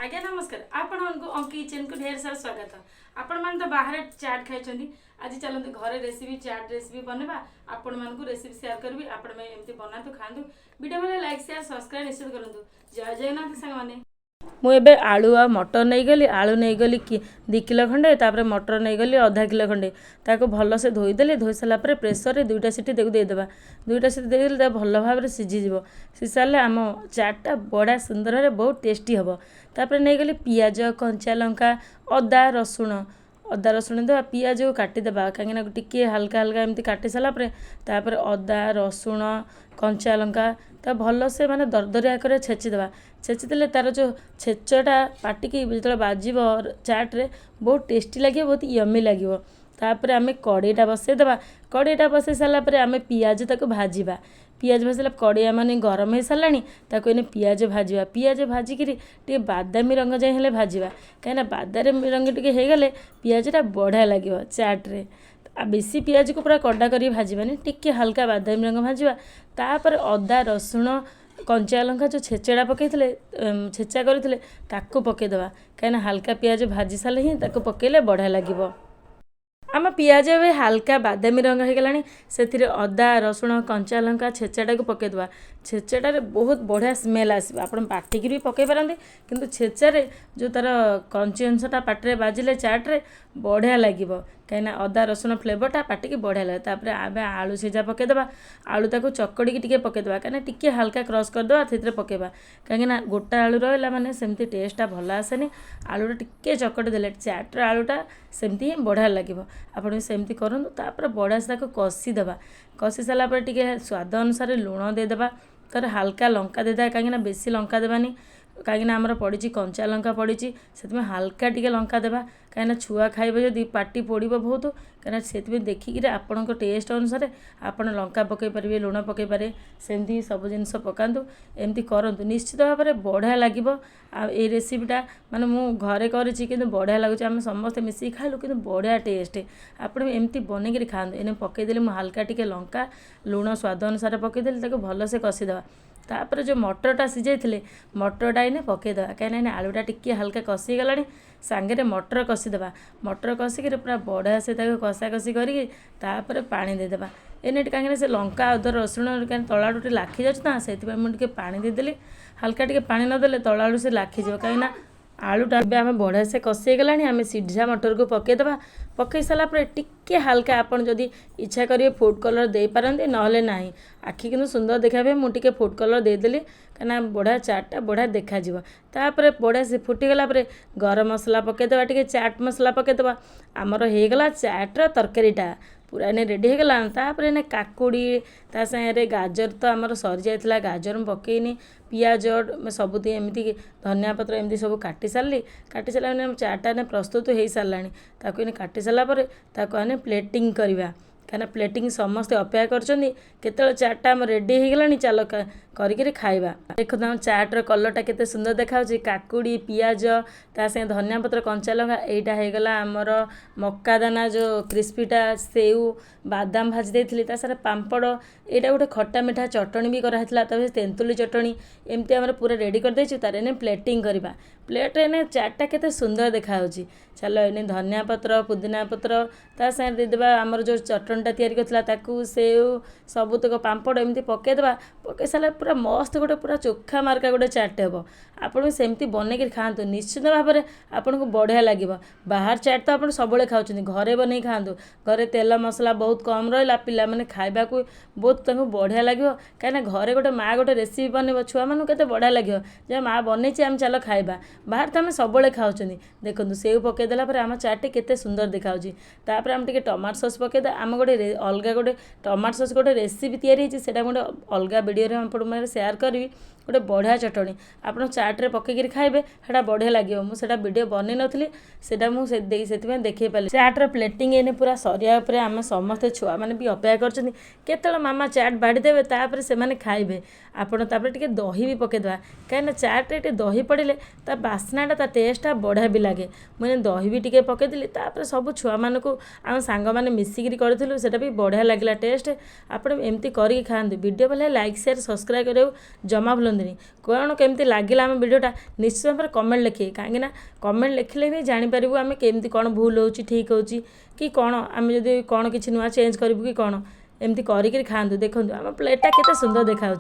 आज्ञा नमस्कार आपण अंकी किचन को ढेर सारा स्वागत। आपण मान तो बाहर चाट खाई आज चलते घरे रेसिपी चाट रेसिपी बनवा आपण मान को रेसिपी शेयर करबी आपण में एमती बनातु खातु वीडियो में लाइक शेयर सब्सक्राइब निश्चित करंतु। जय जगन्नाथ सांग माने मुझे आलू आ मटर नहीं गली आलू नहीं गली 2 किलो खंडे तापर मटर नहीं गली आधा किलो खंडे ताको भल से धोईदेली धोई सारा प्रेसर रे 2टा सीटी देदेबा 2टा सीटी देदेले भल भाव सीझीज सीझी सारे आम चाटा बड़ा सुंदर है बहुत टेस्टी हम। तापर नहीं गली पियाज कंचा लंका अदा रसुण देवा पियाज को काटिदेबा कहीं टिके हल्का हल्का एमती काटी सारापर अदा रसुण कंचा लंका तो भल से माने दरदरिया कर छेचिदेबा छेचिदेले तार जो छेचटा पाटिकी जो बाजिब चाट्रे बहुत टेस्टी लगे बहुत यमी लगे। तापर आम कड़ईटा बसईदेवा कड़ईटा बसई सारापर आम पियाज ताको भाजिबा पियाज भाजला कड़िया माने गरम हो साराणी ताको एने पियाज भाजिबा पियाज भाजिकी टे बादामी रंग जाए हेले भाजिबा कहीं बादामी रंग टे होगले पियाजटा बढ़िया लगे चाट्रे बेसी पियाज को पूरा कड़ा कर भाजबानी टिके हल्का बादामी रंग भाजवा तापर अदा रसुण कंचा लंका जो छेचड़ा पकई छेचा करते पकईदेवा कहीं हल्का पियाज भाजी सारे ही पकईले बढ़िया लगे। आम पियाज ए हल्का बादामी रंग हो गलानी से अदा रसुण कंचा लंका छेचाटा को पकईदेवा छेचाटे बहुत बढ़िया स्मेल आसो आप पाटिकी भी पकई पारती किंतु छेचारे जो तार कंची अंशटा पाटे बाजिले चाट्रे बढ़िया लगे कहीं अदा रसुण फ्लेवरटा पाटिकी बढ़िया लगे। तापर आम आलू सीझा पकईदेवा आलू ताको चकड़ी टी पकईदेवा कहीं टी हल्का क्रश करदेवा से पकईबा कहीं गोटा आलू रहा मैंने सेमती टेस्टा भल आसेनी आलूटा टी चकटी देले चाट्र आलूटा सेमती ही बढ़िया लगे आपड़ सेमती करूँ। तापर बढ़िया से कषिदेवा कषि सारापर टी स्वाद अनुसार लुण देदेबा तार हल्का लंका देदेबा कहीं बेसी लंका देवानी कहीं आमर पड़ी कंचा लंका पड़ी से हल्का टी लंका देवा कहीं छुआ खाइबे जदि पाटी पोड़ बहुत कहीं से देखिक आपण टेस्ट अनुसार आपड़ लंका पकई पारे लुण पकई पारे सेमती सब जिनस पकातु एमती करूँ निश्चित भाव में बढ़िया लगे। ये रेसिपीटा माने मु घरे कर बढ़िया लगुच आम समस्ते मिसिक खाइलु कि बढ़िया टेस्ट आपड़ एमती बनईकि खातु एने पकईदेली मुझे हल्का टी लंका लुण स्वाद अनुसार पकईदेली भल से कषिदेवा तापर जो मटरटा सीझे मटरटा इने पकईदेवा कहीं आलूटा टिके हल्का कषि गला सांगे मटर कषिदेवा मटर कषिक पूरा बढ़िया से कषा कषि कर पानी देदेबा एने कहीं से लंका अदा रसुण कहीं तलाड़ू लाखी जाऊँ से मुझे पानी देदेली हल्का टी पानी नदेले तलाड़ू से लाखीज कहीं आलूटा आम बढ़िया से कषि गला आम सीझा मटर को पकईदेवा पकई सारापर टिके हल्का आपड़ जदि इच्छा करेंगे फूड कलर दे पारती नहले ना आखि कि सुंदर देखा मुझे फूड कलर देदेली कहीं बढ़िया चाटा बढ़िया देखाଯିବ। तापर बढ़िया से फुटीगला गरम मसला पकईदेवा टे चाट मसला पकईदेवा आमर होगला चाट्र तरकारीटा पूरा इन्हें रेडी होगला। तापर इन्हें काकुड़ी ता सागे गाजर तो आमर सरी जाइए गाजर पकईनी पियाज सबुति एमती धनिया पत्र एमती सब काटी सारा चाटा ने प्रस्तुत हो सारा ताको काटी सारापर ताको प्लेटिंग करवा कहीं प्लेटिंग समस्ते अपेक्षा कर चाटा आम रेडी होगला चल करी खाइबा देखो तुम चाट्र कलरटा केते सुंदर देखा काकुड़ी पियाज ता से धनिया पत्र कंचा लंका एटा होगला आमर मक्का दाना जो क्रिस्पीटा सेऊ बादाम भाजी देती सारा पापड़ यहाँ गोटे खट्टा मिठा चटणी भी कराइला तेंतुली चटणी एमती आम पूरा रेडी कर तार इन्हें प्लेटिंग करवा प्लेट्रे इन्हें चाटा केते सुंदर देखा चलो इन्हें धनिया पत्र पुदीना पत्र ता सागे देदेबा आमर जो चटणीटा तैयारी करथिला सेऊ सबुतक पापड़ एमती पकईदेबा पकई सारा पूरा मस्त गोटे पूरा चोखा मार्का गोटे चाट हे आपड़ सेमती बनईकि खातु निश्चित भाव में आपन को बढ़िया लगे। बाहर चाट तो आप सब खाऊँ घरे बन खातु घरे तेल मसला बहुत कम रहा पिला माने खाइबा को बहुत बढ़िया लगे कहीं घरे गोटे माँ गोटे रेसिपी बनइब छुआ मानू के बढ़िया लगे जे माँ बनई आम चल खाइबा बाहर तो आम सब खाऊँ देखो सेव पकईदेला आम चाट के सुंदर देखा तापर आम टे टमाटो सस पकईदे आम गोटे अलग गोटे टमाटो सस गोटे रेसिपी तैयारी गोटे अलग वीडियो मैं शेयर करी गोटे बढ़िया चटणी आप चाट्रे पकईकि खाइबे सेटा बढ़िया लगे मुझे वीडियो बनई नी से मुझे देखे पारे चाट्र प्लेटिंग एने पूरा सरिया पर आम समस्ते छुआ मैंने भी अपेक्षा कर मामा चाट बाड़ीदेवे तापर से खाइबे आपड़ टे दही भी पकईदेवा कहीं चाट्रे टे दही पड़े ता बास्नाटा ता टेस्टा बढ़िया भी लगे मुझे दही भी टे पकईदेली तापर सब छुआ मानक आम सांग मैंने मिसिकी करूँ से भी बढ़िया लगे टेस्ट आप एमती करके खाते वीडियो भले लाइक शेयर सब्सक्राइब करा जमा भूलि कौन केमती लगे आम भिडियोटा निश्चित भाव कमेंट लिखे कहीं कमेंट लिखले भी जानीपारू आम केमती कौन भूल हो ठीक हो कि कौन आम जब कौन किसी नुआ चेंज करूँ कि कौन एमती करिकी खातु देखूँ आम प्लेटा केते सुंदर देखा।